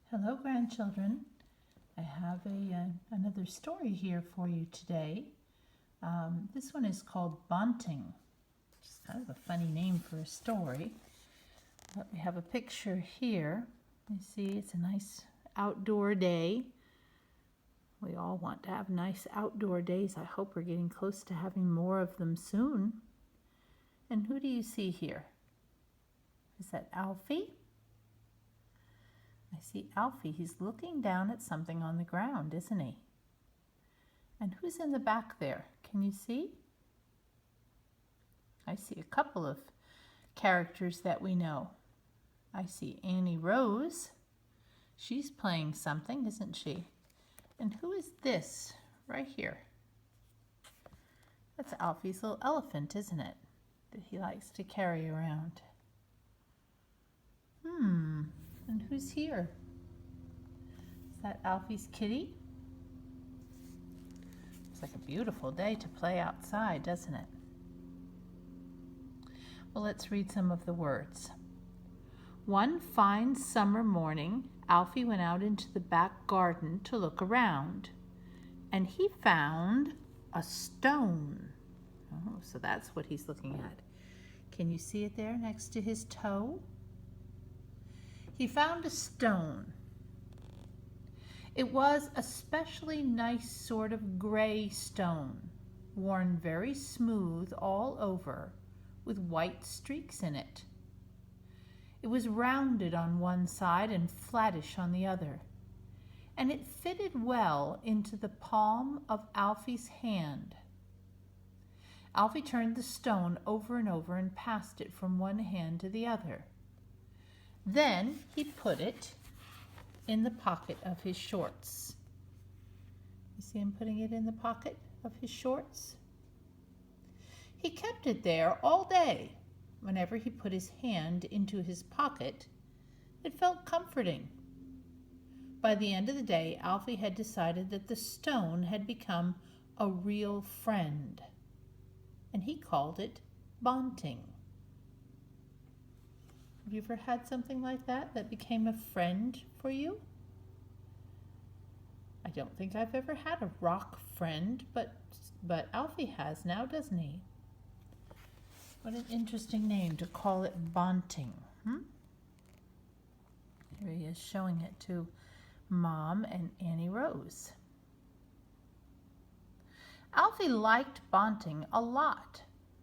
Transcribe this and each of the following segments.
Hello, grandchildren. I have another story here for you today. This one is called Bonting, which is kind of a funny name for a story. But we have a picture here. You see, it's a nice outdoor day. We all want to have nice outdoor days. I hope we're getting close to having more of them soon. And who do you see here? Is that Alfie? I see Alfie. He's looking down at something on the ground, isn't he? And who's in the back there? Can you see? I see a couple of characters that we know. I see Annie Rose. She's playing something, isn't she? And who is this right here? That's Alfie's little elephant, isn't it? That he likes to carry around. And who's here? Is that Alfie's kitty? It's like a beautiful day to play outside, doesn't it? Well, let's read some of the words. One fine summer morning, Alfie went out into the back garden to look around, and he found a stone. Oh, so that's what he's looking at. Can you see it there next to his toe? He found a stone. It was a specially nice sort of gray stone, worn very smooth all over, with white streaks in it. It was rounded on one side and flattish on the other, and it fitted well into the palm of Alfie's hand. Alfie turned the stone over and over and passed it from one hand to the other. Then he put it in the pocket of his shorts. You see him putting it in the pocket of his shorts? He kept it there all day. Whenever he put his hand into his pocket, it felt comforting. By the end of the day, Alfie had decided that the stone had become a real friend, and he called it Bonting. Have you ever had something like that became a friend for you? I don't think I've ever had a rock friend, but Alfie has now, doesn't he? What an interesting name to call it Bonting. Here he is showing it to Mom and Annie Rose. Alfie liked Bonting a lot.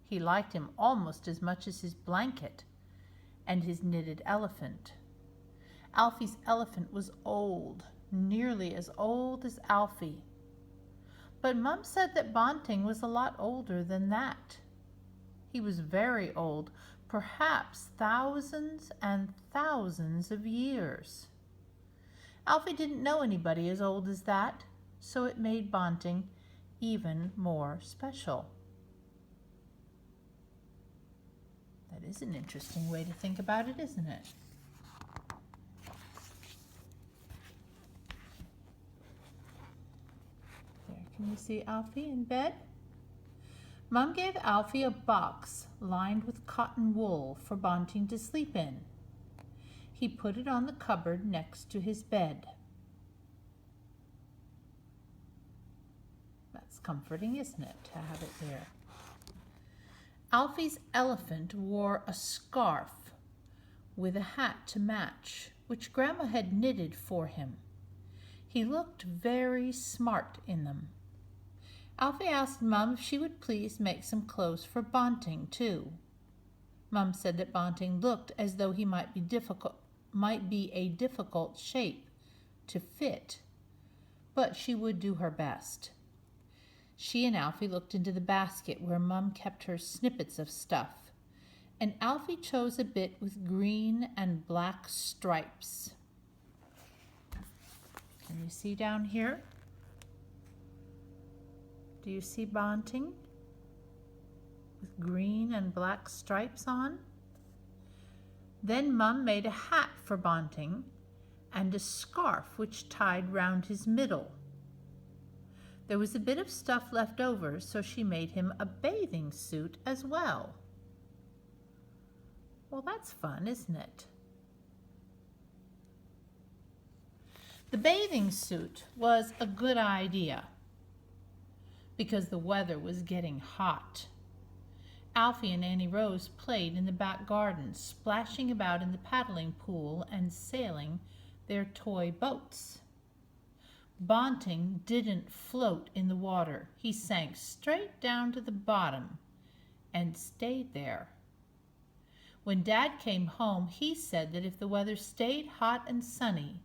He liked him almost as much as his blanket and his knitted elephant. Alfie's elephant was old, nearly as old as Alfie. But Mum said that Bonting was a lot older than that. He was very old, perhaps thousands and thousands of years. Alfie didn't know anybody as old as that, so it made Bonting even more special. That is an interesting way to think about it, isn't it? There, can you see Alfie in bed? Mom gave Alfie a box lined with cotton wool for Bonting to sleep in. He put it on the cupboard next to his bed. That's comforting, isn't it, to have it there? Alfie's elephant wore a scarf with a hat to match, which Grandma had knitted for him. He looked very smart in them. Alfie asked Mum if she would please make some clothes for Bonting, too. Mum said that Bonting looked as though he might be a difficult shape to fit, but she would do her best. She and Alfie looked into the basket where Mum kept her snippets of stuff, and Alfie chose a bit with green and black stripes. Can you see down here? Do you see Bonting with green and black stripes on? Then Mum made a hat for Bonting and a scarf which tied round his middle. There was a bit of stuff left over, so she made him a bathing suit as well. Well, that's fun, isn't it? The bathing suit was a good idea because the weather was getting hot. Alfie and Annie Rose played in the back garden, splashing about in the paddling pool and sailing their toy boats. Bonting didn't float in the water. He sank straight down to the bottom and stayed there. When Dad came home, he said that if the weather stayed hot and sunny,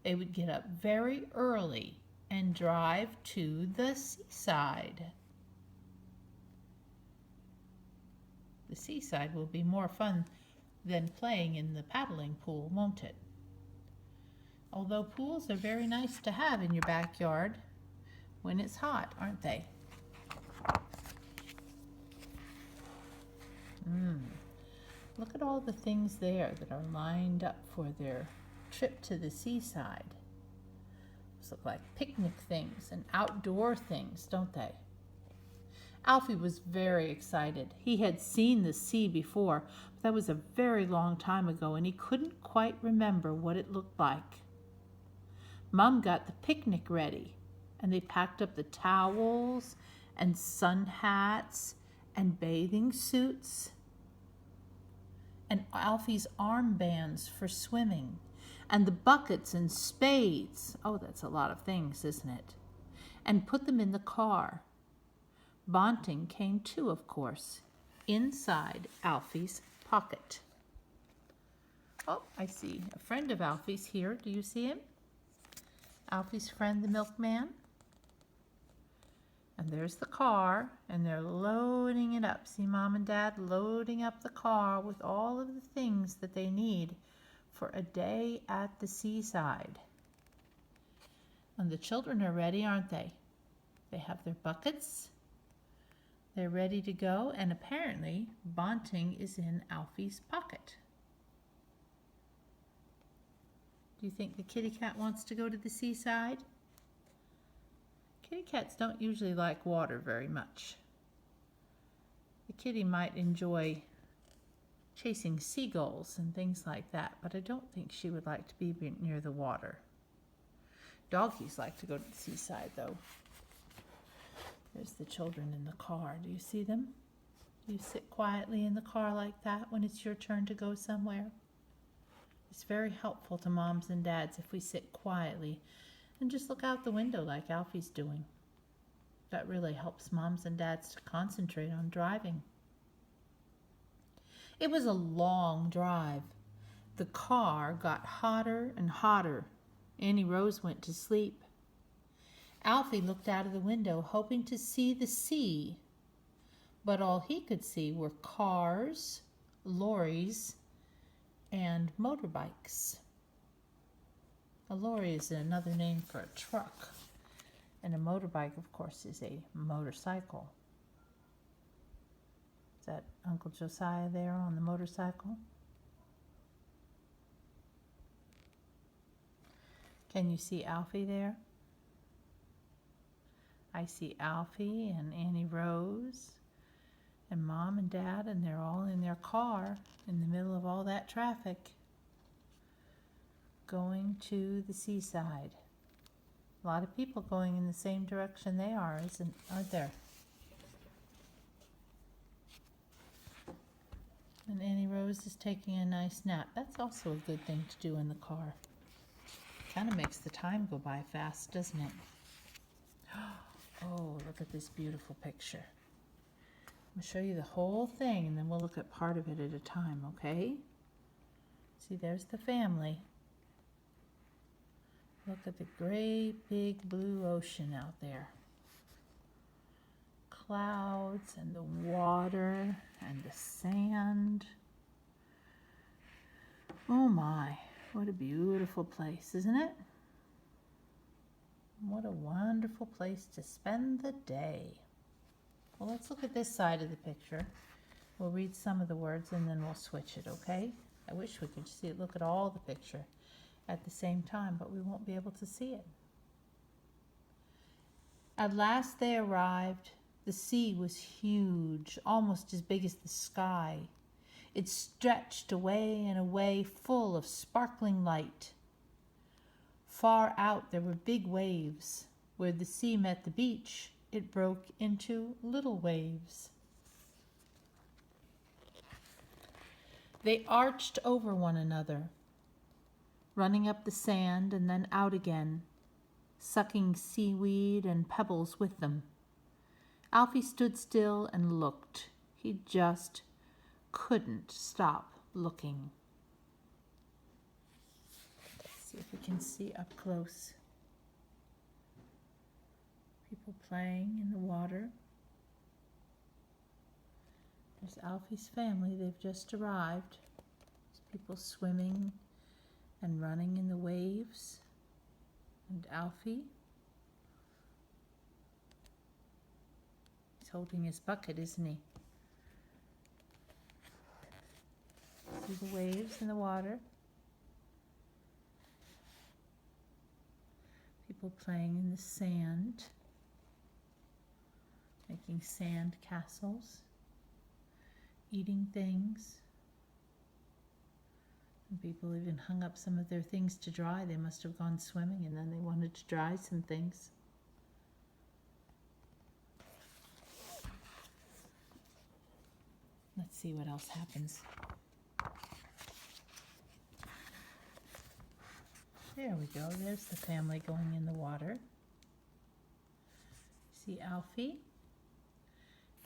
they would get up very early and drive to the seaside. The seaside will be more fun than playing in the paddling pool, won't it? Although pools are very nice to have in your backyard when it's hot, aren't they? Look at all the things there that are lined up for their trip to the seaside. Those look like picnic things and outdoor things, don't they? Alfie was very excited. He had seen the sea before, but that was a very long time ago, and he couldn't quite remember what it looked like. Mom got the picnic ready, and they packed up the towels and sun hats and bathing suits and Alfie's armbands for swimming and the buckets and spades. Oh, that's a lot of things, isn't it? And put them in the car. Bonting came too, of course, inside Alfie's pocket. Oh, I see a friend of Alfie's here. Do you see him? Alfie's friend, the milkman. And there's the car, and they're loading it up. See Mom and Dad loading up the car with all of the things that they need for a day at the seaside. And the children are ready, aren't they? They have their buckets. They're ready to go, and apparently Bonting is in Alfie's pocket. Do you think the kitty cat wants to go to the seaside? Kitty cats don't usually like water very much. The kitty might enjoy chasing seagulls and things like that, but I don't think she would like to be near the water. Doggies like to go to the seaside, though. There's the children in the car. Do you see them? Do you sit quietly in the car like that when it's your turn to go somewhere? It's very helpful to moms and dads if we sit quietly and just look out the window like Alfie's doing. That really helps moms and dads to concentrate on driving. It was a long drive. The car got hotter and hotter. Annie Rose went to sleep. Alfie looked out of the window, hoping to see the sea, but all he could see were cars, lorries, and motorbikes. A lorry is another name for a truck, and a motorbike, of course, is a motorcycle. Is that Uncle Josiah there on the motorcycle? Can you see Alfie there? I see Alfie and Annie Rose and Mom and Dad, and they're all in their car in the middle of all that traffic, going to the seaside. A lot of people going in the same direction they are, aren't there? And Annie Rose is taking a nice nap. That's also a good thing to do in the car. Kind of makes the time go by fast, doesn't it? Oh, look at this beautiful picture. I'm going to show you the whole thing, and then we'll look at part of it at a time, okay? See, there's the family. Look at the great big blue ocean out there. Clouds and the water and the sand. Oh my, what a beautiful place, isn't it? What a wonderful place to spend the day. Well, let's look at this side of the picture. We'll read some of the words and then we'll switch it, okay? I wish we could see it, look at all the picture at the same time, but we won't be able to see it. At last they arrived. The sea was huge, almost as big as the sky. It stretched away and away, full of sparkling light. Far out there were big waves. Where the sea met the beach, it broke into little waves. They arched over one another, running up the sand and then out again, sucking seaweed and pebbles with them. Alfie stood still and looked. He just couldn't stop looking. Let's see if we can see up close. People playing in the water. There's Alfie's family. They've just arrived. There's people swimming and running in the waves. And Alfie, he's holding his bucket, isn't he? See the waves in the water? People playing in the sand, making sand castles, eating things. And people even hung up some of their things to dry. They must have gone swimming and then they wanted to dry some things. Let's see what else happens. There we go. There's the family going in the water. See Alfie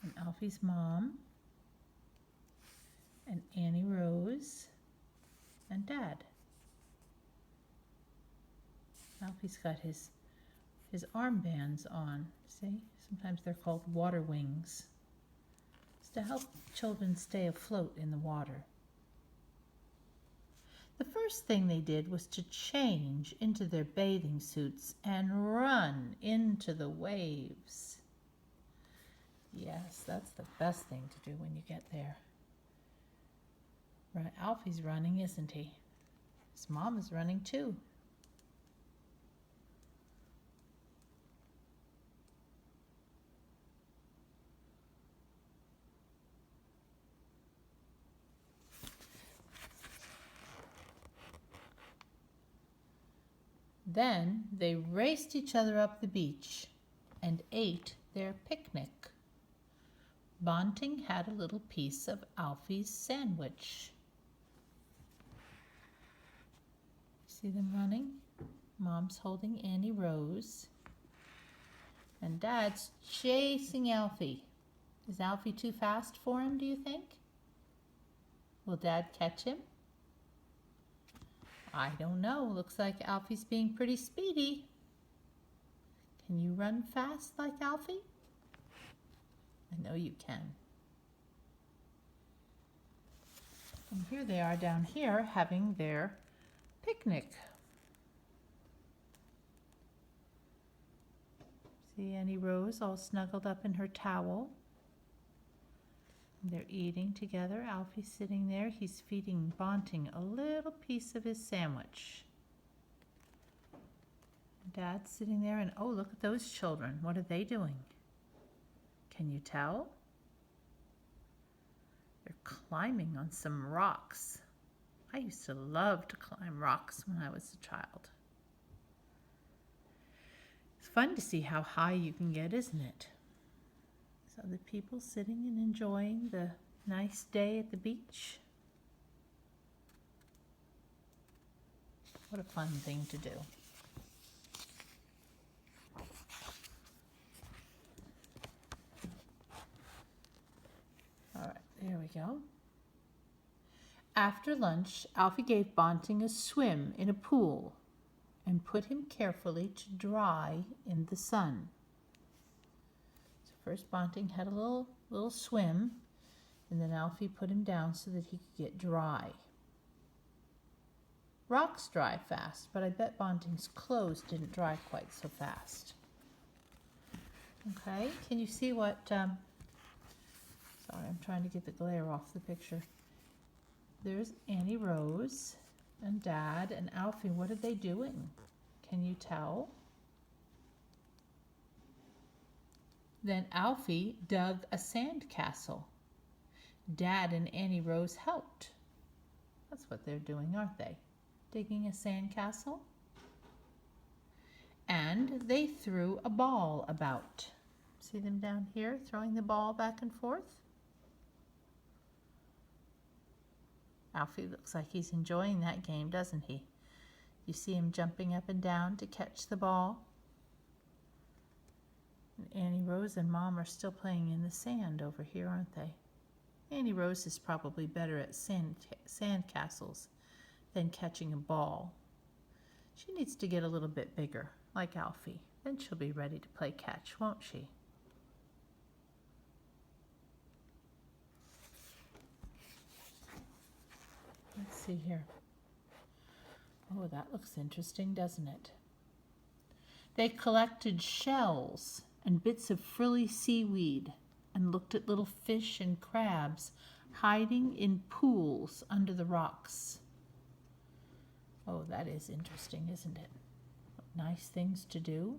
and Alfie's mom and Annie Rose and Dad. Alfie's got his armbands on. See? Sometimes they're called water wings. It's to help children stay afloat in the water. The first thing they did was to change into their bathing suits and run into the waves. Yes, that's the best thing to do when you get there. Right, Alfie's running, isn't he? His mom is running too. Then they raced each other up the beach and ate their picnic. Bonting had a little piece of Alfie's sandwich. See them running? Mom's holding Annie Rose. And Dad's chasing Alfie. Is Alfie too fast for him, do you think? Will Dad catch him? I don't know. Looks like Alfie's being pretty speedy. Can you run fast like Alfie? I know you can. And here they are down here having their picnic. See Annie Rose all snuggled up in her towel. They're eating together. Alfie's sitting there. He's feeding Bonting a little piece of his sandwich. Dad's sitting there and, oh, look at those children. What are they doing? Can you tell? They're climbing on some rocks. I used to love to climb rocks when I was a child. It's fun to see how high you can get, isn't it? So the people sitting and enjoying the nice day at the beach. What a fun thing to do. All right, there we go. After lunch, Alfie gave Bonting a swim in a pool and put him carefully to dry in the sun. First, Bonting had a little swim, and then Alfie put him down so that he could get dry. Rocks dry fast, but I bet Bonting's clothes didn't dry quite so fast. Okay, can you see what, sorry, I'm trying to get the glare off the picture. There's Annie Rose and Dad and Alfie. What are they doing? Can you tell? Then Alfie dug a sand castle. Dad and Annie Rose helped. That's what they're doing, aren't they? Digging a sand castle? and they threw a ball about. See them down here throwing the ball back and forth? Alfie looks like he's enjoying that game, doesn't he? You see him jumping up and down to catch the ball. And Annie Rose and Mom are still playing in the sand over here, aren't they? Annie Rose is probably better at sand castles than catching a ball. She needs to get a little bit bigger, like Alfie. Then she'll be ready to play catch, won't she? Let's see here. Oh, that looks interesting, doesn't it? They collected shells and bits of frilly seaweed and looked at little fish and crabs hiding in pools under the rocks. Oh, that is interesting, isn't it? Nice things to do.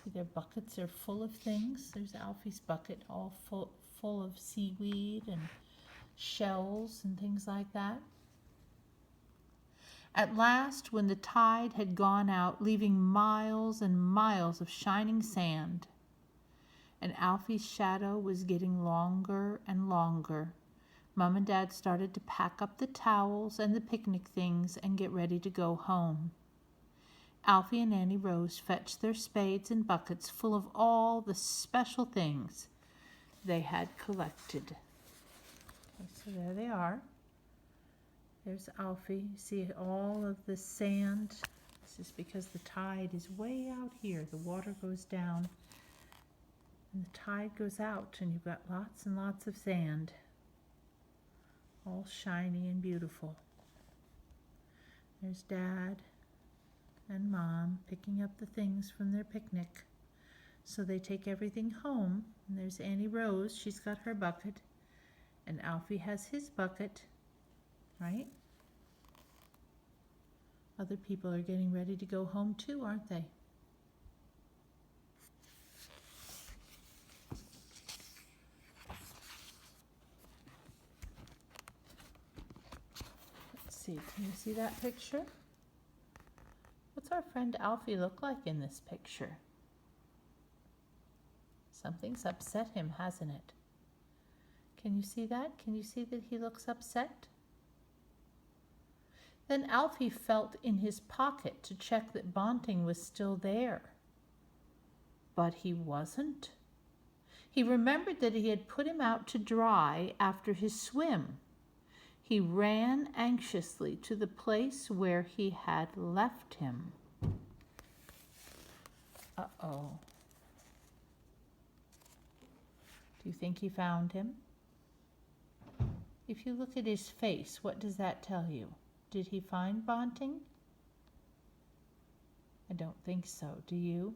See, their buckets are full of things. There's Alfie's bucket all full of seaweed and shells and things like that. At last, when the tide had gone out, leaving miles and miles of shining sand, and Alfie's shadow was getting longer and longer, Mom and Dad started to pack up the towels and the picnic things and get ready to go home. Alfie and Annie Rose fetched their spades and buckets full of all the special things they had collected. Okay, so there they are. There's Alfie. See all of the sand. This is because the tide is way out here. The water goes down and the tide goes out, and you've got lots and lots of sand, all shiny and beautiful. There's Dad and Mom picking up the things from their picnic. So they take everything home. And there's Annie Rose. She's got her bucket. And Alfie has his bucket, right? Other people are getting ready to go home too, aren't they? Let's see, can you see that picture? What's our friend Alfie look like in this picture? Something's upset him, hasn't it? Can you see that? Can you see that he looks upset? Then Alfie felt in his pocket to check that Bonting was still there. But he wasn't. He remembered that he had put him out to dry after his swim. He ran anxiously to the place where he had left him. Uh-oh. Do you think he found him? If you look at his face, what does that tell you? Did he find Bonting? I don't think so. Do you?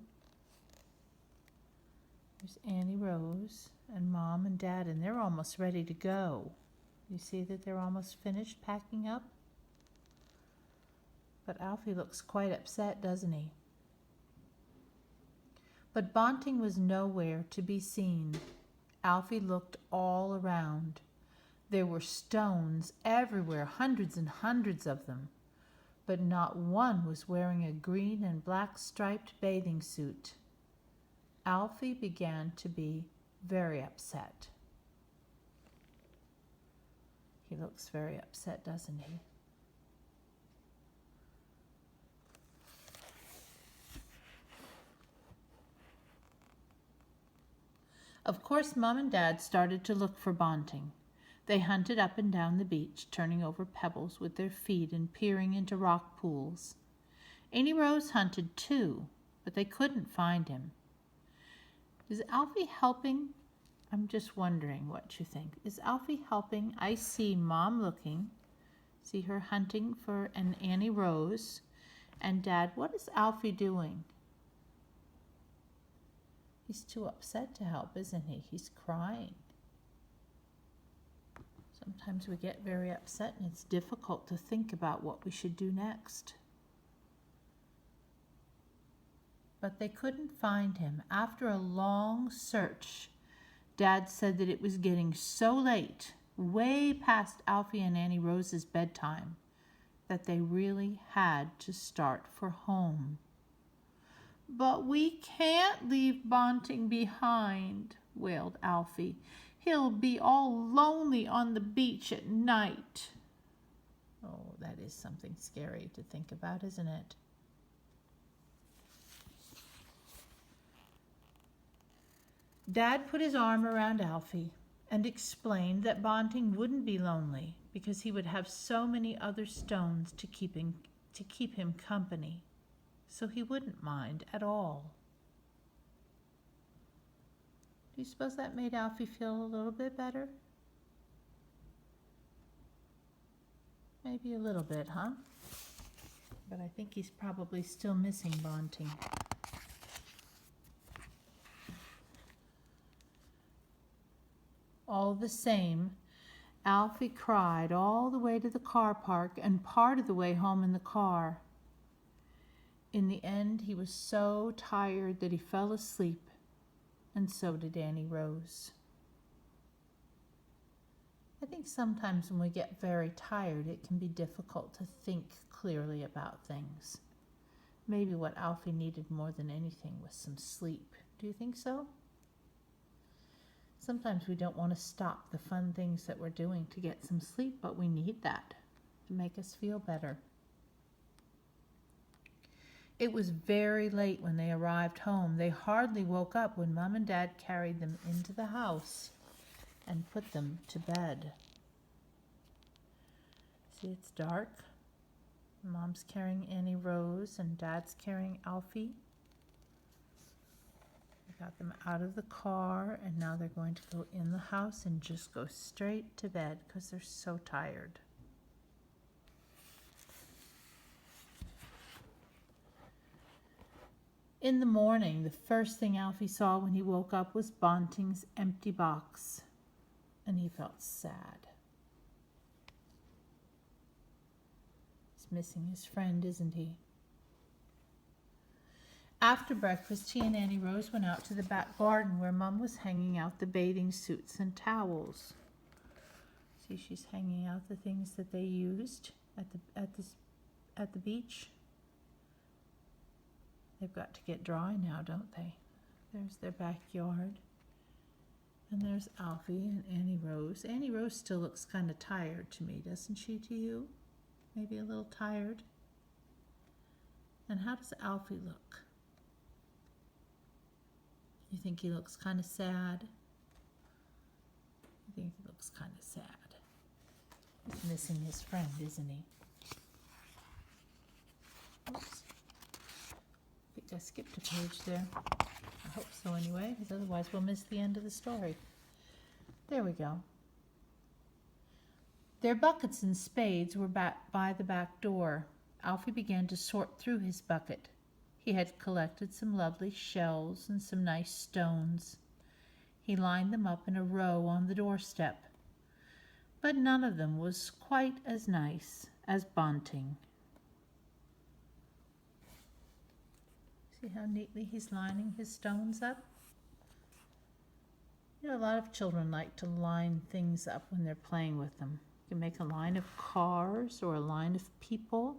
There's Annie Rose and Mom and Dad, and they're almost ready to go. You see that they're almost finished packing up? But Alfie looks quite upset, doesn't he? But Bonting was nowhere to be seen. Alfie looked all around. There were stones everywhere, hundreds and hundreds of them, but not one was wearing a green and black striped bathing suit. Alfie began to be very upset. He looks very upset, doesn't he? Of course, Mom and Dad started to look for Bonting. They hunted up and down the beach, turning over pebbles with their feet and peering into rock pools. Annie Rose hunted too, but they couldn't find him. Is Alfie helping? I'm just wondering what you think. Is Alfie helping? I see Mom looking. See her hunting for an Annie Rose. And Dad, what is Alfie doing? He's too upset to help, isn't he? He's crying. Sometimes we get very upset and it's difficult to think about what we should do next. But they couldn't find him. After a long search, Dad said that it was getting so late, way past Alfie and Annie Rose's bedtime, that they really had to start for home. But we can't leave Bonting behind, wailed Alfie. He'll be all lonely on the beach at night. Oh, that is something scary to think about, isn't it? Dad put his arm around Alfie and explained that Bonting wouldn't be lonely because he would have so many other stones to keep him company, so he wouldn't mind at all. Do you suppose that made Alfie feel a little bit better? Maybe a little bit, huh? But I think he's probably still missing Bonting. All the same, Alfie cried all the way to the car park and part of the way home in the car. In the end, he was so tired that he fell asleep, and so did Annie Rose. I think sometimes when we get very tired, it can be difficult to think clearly about things. Maybe what Alfie needed more than anything was some sleep. Do you think so? Sometimes we don't want to stop the fun things that we're doing to get some sleep, but we need that to make us feel better. It was very late when they arrived home. They hardly woke up when Mom and Dad carried them into the house and put them to bed. See, it's dark. Mom's carrying Annie Rose and Dad's carrying Alfie. They got them out of the car, and now they're going to go in the house and just go straight to bed because they're so tired. In the morning, the first thing Alfie saw when he woke up was Bonting's empty box, and he felt sad. He's missing his friend, isn't he? After breakfast, he and Annie Rose went out to the back garden where Mom was hanging out the bathing suits and towels. See, she's hanging out the things that they used at the beach. They've got to get dry now, don't they? There's their backyard. And there's Alfie and Annie Rose. Annie Rose still looks kind of tired to me, doesn't she to you? Maybe a little tired. And how does Alfie look? You think he looks kind of sad? I think he looks kind of sad. He's missing his friend, isn't he? Oops. I think I skipped a page there. I hope so anyway, because otherwise we'll miss the end of the story. There we go. Their buckets and spades were by the back door. Alfie began to sort through his bucket. He had collected some lovely shells and some nice stones. He lined them up in a row on the doorstep. But none of them was quite as nice as Bonting. See how neatly he's lining his stones up? You know, a lot of children like to line things up when they're playing with them. You can make a line of cars or a line of people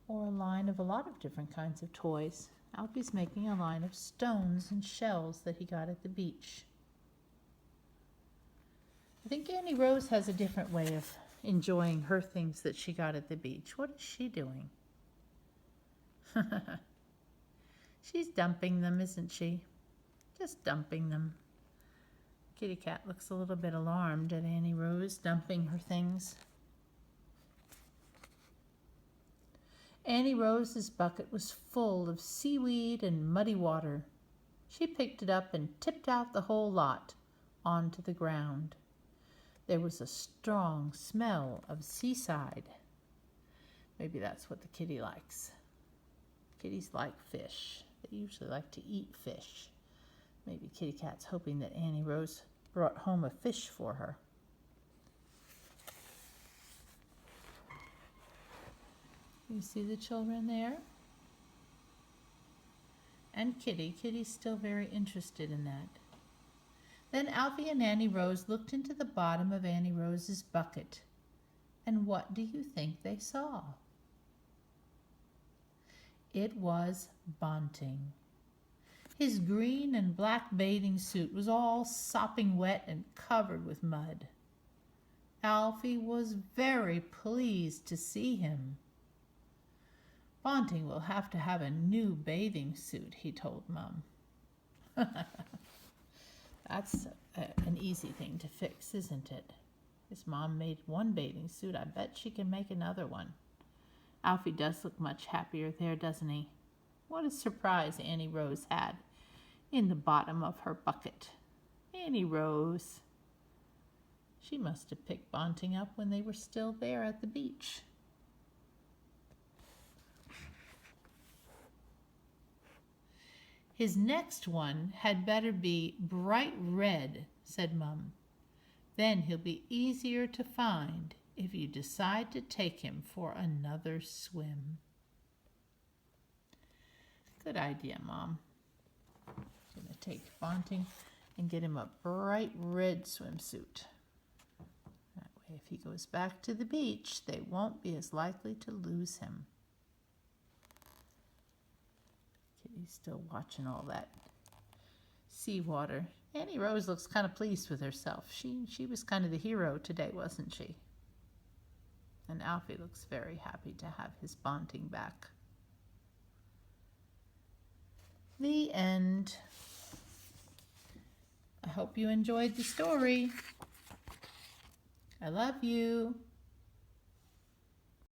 or a line of a lot of different kinds of toys. Alfie's making a line of stones and shells that he got at the beach. I think Annie Rose has a different way of enjoying her things that she got at the beach. What is she doing? She's dumping them, isn't she? Just dumping them. Kitty Cat looks a little bit alarmed at Annie Rose dumping her things. Annie Rose's bucket was full of seaweed and muddy water. She picked it up and tipped out the whole lot onto the ground. There was a strong smell of seaside. Maybe that's what the kitty likes. Kitties like fish. They usually like to eat fish. Maybe Kitty Cat's hoping that Annie Rose brought home a fish for her. You see the children there? And Kitty. Kitty's still very interested in that. Then Alfie and Annie Rose looked into the bottom of Annie Rose's bucket. And what do you think they saw? It was Bonting. His green and black bathing suit was all sopping wet and covered with mud. Alfie was very pleased to see him. Bonting will have to have a new bathing suit, he told Mum. That's an easy thing to fix, isn't it? His mom made one bathing suit. I bet she can make another one. Alfie does look much happier there, doesn't he? What a surprise Annie Rose had in the bottom of her bucket. Annie Rose. She must have picked Bonting up when they were still there at the beach. His next one had better be bright red, said Mum. Then he'll be easier to find if you decide to take him for another swim. Good idea, Mom. I'm going to take Bonting and get him a bright red swimsuit. That way, if he goes back to the beach, they won't be as likely to lose him. Kitty's still watching all that seawater. Annie Rose looks kind of pleased with herself. She was kind of the hero today, wasn't she? And Alfie looks very happy to have his Bonting back. The end. I hope you enjoyed the story. I love you.